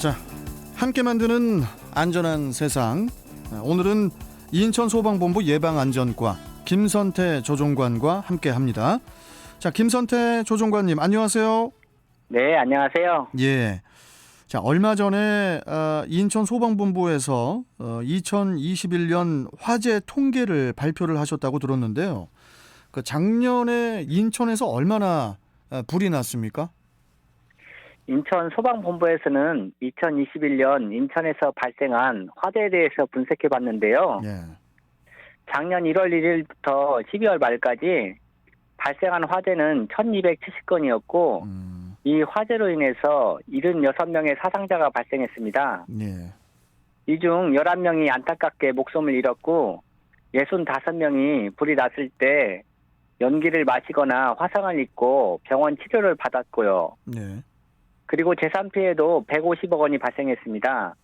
자, 함께 만드는 안전한 세상. 오늘은 인천소방본부 예방안전과 김선태 조종관과 함께합니다. 자, 김선태 조종관님 안녕하세요. 네, 안녕하세요. 예. 자, 얼마 전에 인천소방본부에서 2021년 화재 통계를 발표를 하셨다고 들었는데요. 그 작년에 인천에서 얼마나 불이 났습니까? 인천 소방본부에서는 2021년 인천에서 발생한 화재에 대해서 분석해 봤는데요. 예. 작년 1월 1일부터 12월 말까지 발생한 화재는 1270건이었고, 이 화재로 인해서 76명의 사상자가 발생했습니다. 예. 이 중 11명이 안타깝게 목숨을 잃었고, 65명이 불이 났을 때 연기를 마시거나 화상을 입고 병원 치료를 받았고요. 네. 그리고 재산 피해도 150억 원이 발생했습니다.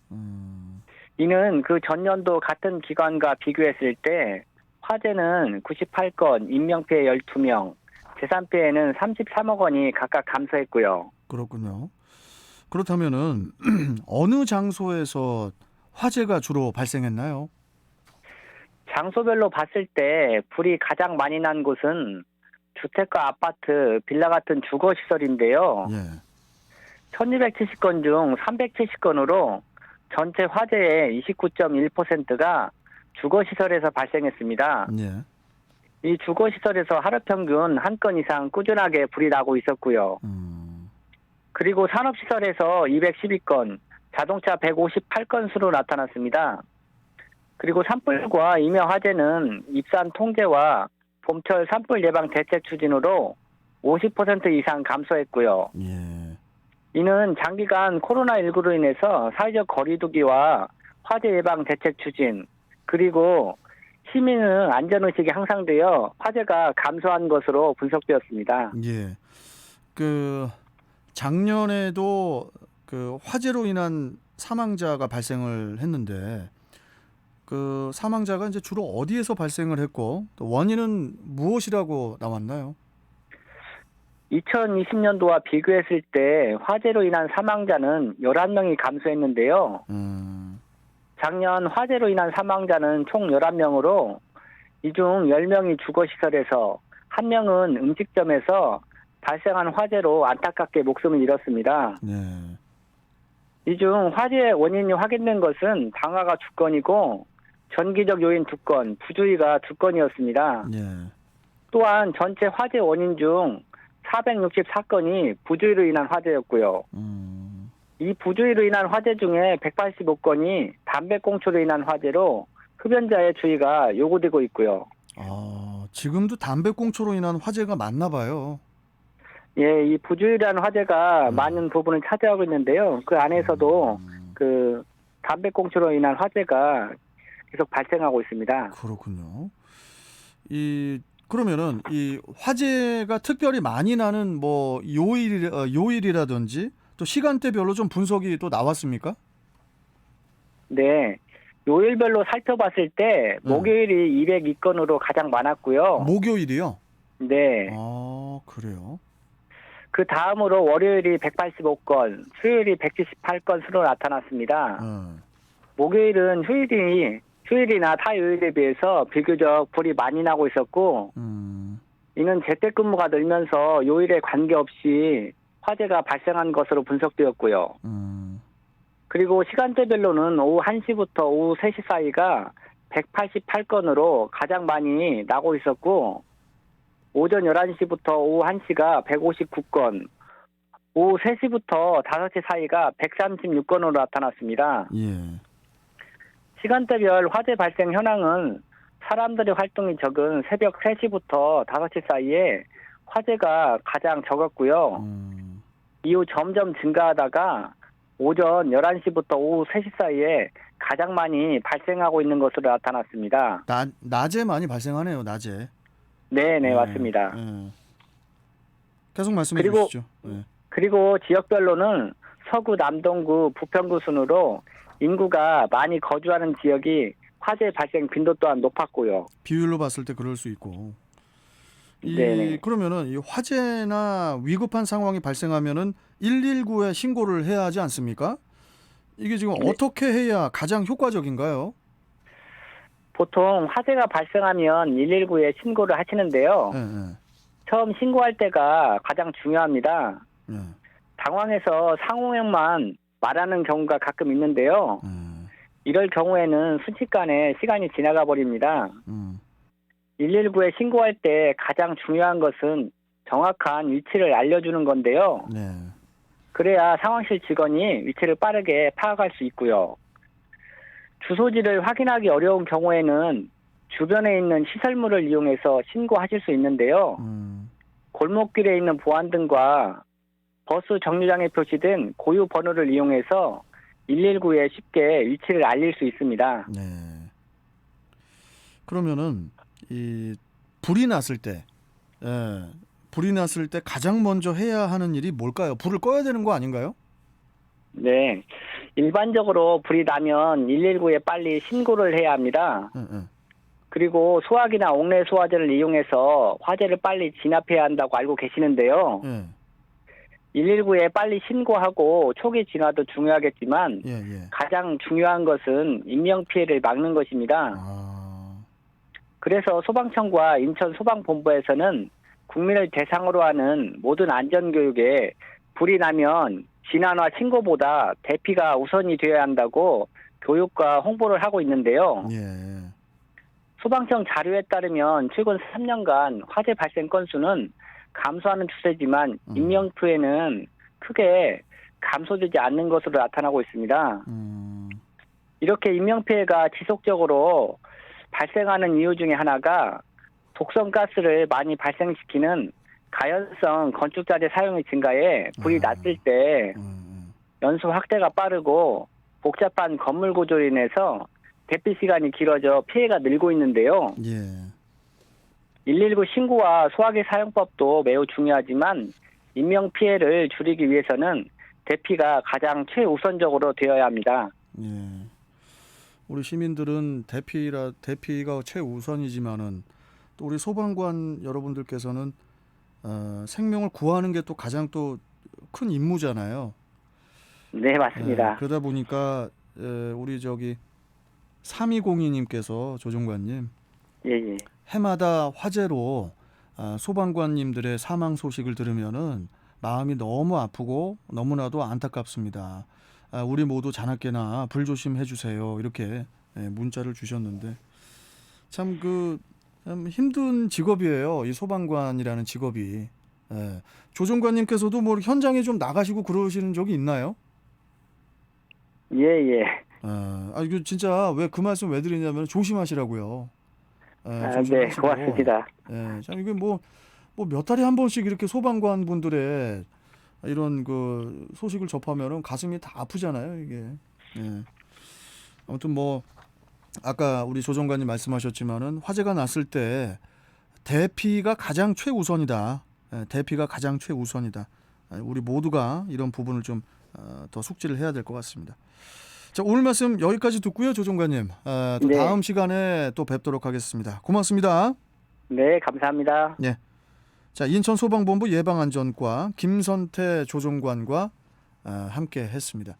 이는 그 전년도 같은 기간과 비교했을 때 화재는 98건, 인명피해 12명, 재산 피해는 33억 원이 각각 감소했고요. 그렇군요. 그렇다면은 어느 장소에서 화재가 주로 발생했나요? 장소별로 봤을 때 불이 가장 많이 난 곳은 주택과 아파트, 빌라 같은 주거시설인데요. 예. 1270건 중 370건으로 전체 화재의 29.1%가 주거시설에서 발생했습니다. 예. 이 주거시설에서 하루 평균 1건 이상 꾸준하게 불이 나고 있었고요. 그리고 산업시설에서 212건, 자동차 158건 수로 나타났습니다. 그리고 산불과 임야 화재는 입산 통제와 봄철 산불 예방 대책 추진으로 50% 이상 감소했고요. 예. 이는 장기간 코로나19로 인해서 사회적 거리두기와 화재 예방 대책 추진, 그리고 시민의 안전의식이 향상되어 화재가 감소한 것으로 분석되었습니다. 예. 그 작년에도 그 화재로 인한 사망자가 발생을 했는데 그 사망자가 이제 주로 어디에서 발생을 했고 또 원인은 무엇이라고 나왔나요? 2020년도와 비교했을 때 화재로 인한 사망자는 11명이 감소했는데요. 작년 화재로 인한 사망자는 총 11명으로 이 중 10명이 주거시설에서 1명은 음식점에서 발생한 화재로 안타깝게 목숨을 잃었습니다. 네. 이 중 화재 원인이 확인된 것은 방화가 2건이고 전기적 요인 2건, 부주의가 2건이었습니다. 네. 또한 전체 화재 원인 중 464건이 부주의로 인한 화재였고요. 이 부주의로 인한 화재 중에 185건이 담배꽁초로 인한 화재로 흡연자의 주의가 요구되고 있고요. 아, 지금도 담배꽁초로 인한 화재가 많나 봐요. 예, 이 부주의라는 화재가 많은 부분을 차지하고 있는데요. 그 안에서도 그 담배꽁초로 인한 화재가 계속 발생하고 있습니다. 그렇군요. 그러면은 이 화재가 특별히 많이 나는 뭐 요일이라든지 또 시간대별로 좀 분석이 또 나왔습니까? 네. 요일별로 살펴봤을 때 목요일이 202건으로 가장 많았고요. 목요일이요? 네. 아, 그래요? 그 다음으로 월요일이 185건, 수요일이 178건 수로 나타났습니다. 목요일은 휴일이나 타요일에 비해서 비교적 불이 많이 나고 있었고, 이는 재택근무가 늘면서 요일에 관계없이 화재가 발생한 것으로 분석되었고요. 그리고 시간대별로는 오후 1시부터 오후 3시 사이가 188건으로 가장 많이 나고 있었고, 오전 11시부터 오후 1시가 159건, 오후 3시부터 5시 사이가 136건으로 나타났습니다. 예. 시간대별 화재 발생 현황은 사람들의 활동이 적은 새벽 3시부터 5시 사이에 화재가 가장 적었고요. 이후 점점 증가하다가 오전 11시부터 오후 3시 사이에 가장 많이 발생하고 있는 것으로 나타났습니다. 낮에 많이 발생하네요, 낮에. 네, 맞습니다. 계속 말씀해 주시죠. 네. 그리고 지역별로는 서구, 남동구, 부평구 순으로 인구가 많이 거주하는 지역이 화재 발생 빈도 또한 높았고요. 비율로 봤을 때 그럴 수 있고. 네네. 그러면은 이 화재나 위급한 상황이 발생하면은 119에 신고를 해야 하지 않습니까? 이게 지금 네. 어떻게 해야 가장 효과적인가요? 보통 화재가 발생하면 119에 신고를 하시는데요. 예, 예, 처음 신고할 때가 가장 중요합니다. 예, 당황해서 상호명만 말하는 경우가 가끔 있는데요. 이럴 경우에는 순식간에 시간이 지나가 버립니다. 119에 신고할 때 가장 중요한 것은 정확한 위치를 알려주는 건데요. 네, 그래야 상황실 직원이 위치를 빠르게 파악할 수 있고요. 주소지를 확인하기 어려운 경우에는 주변에 있는 시설물을 이용해서 신고하실 수 있는데요. 골목길에 있는 보안등과 버스 정류장에 표시된 고유 번호를 이용해서 119에 쉽게 위치를 알릴 수 있습니다. 네. 그러면은 이 불이 났을 때, 예, 불이 났을 때 가장 먼저 해야 하는 일이 뭘까요? 불을 꺼야 되는 거 아닌가요? 네. 일반적으로 불이 나면 119에 빨리 신고를 해야 합니다. 예, 예. 그리고 소화기나 옥내 소화제를 이용해서 화재를 빨리 진압해야 한다고 알고 계시는데요. 예, 119에 빨리 신고하고 초기 진화도 중요하겠지만 예, 예. 가장 중요한 것은 인명피해를 막는 것입니다. 아, 그래서 소방청과 인천소방본부에서는 국민을 대상으로 하는 모든 안전교육에 불이 나면 진화나 신고보다 대피가 우선이 되어야 한다고 교육과 홍보를 하고 있는데요. 예, 소방청 자료에 따르면 최근 3년간 화재 발생 건수는 감소하는 추세지만 인명피해는 크게 감소되지 않는 것으로 나타나고 있습니다. 이렇게 인명피해가 지속적으로 발생하는 이유 중에 하나가 독성가스를 많이 발생시키는 가연성 건축자재 사용이 증가해 불이 났을 때 연소 확대가 빠르고 복잡한 건물 구조로 인해서 대피 시간이 길어져 피해가 늘고 있는데요. 예. 119 신고와 소화기 사용법도 매우 중요하지만 인명피해를 줄이기 위해서는 대피가 가장 최우선적으로 되어야 합니다. 예. 우리 시민들은 대피가 최우선이지만은 또 우리 소방관 여러분들께서는 생명을 구하는 게 또 가장 또 큰 임무잖아요. 네, 맞습니다. 그러다 보니까 우리 저기 3202님께서 조종관님 예, 예. 해마다 화재로 소방관님들의 사망 소식을 들으면은 마음이 너무 아프고 너무나도 안타깝습니다. 우리 모두 자나깨나 불조심해 주세요. 이렇게 문자를 주셨는데 참 참 힘든 직업이에요. 이 소방관이라는 직업이. 조종관님께서도 뭐 현장에 좀 나가시고 그러시는 적이 있나요? 예, 예. 이거 진짜 왜 그 말씀 왜 드리냐면 조심하시라고요. 네, 조심하시고. 고맙습니다. 참 이게 뭐 몇 달에 한 번씩 이렇게 소방관 분들의 이런 그 소식을 접하면은 가슴이 다 아프잖아요, 이게. 아무튼 뭐 아까 우리 조정관님 말씀하셨지만은 화재가 났을 때 대피가 가장 최우선이다. 대피가 가장 최우선이다. 우리 모두가 이런 부분을 좀 더 숙지를 해야 될 것 같습니다. 자, 오늘 말씀 여기까지 듣고요, 조정관님. 또 네. 다음 시간에 또 뵙도록 하겠습니다. 고맙습니다. 네, 감사합니다. 예. 자, 인천소방본부 예방안전과 김선태 조종관과 함께 했습니다.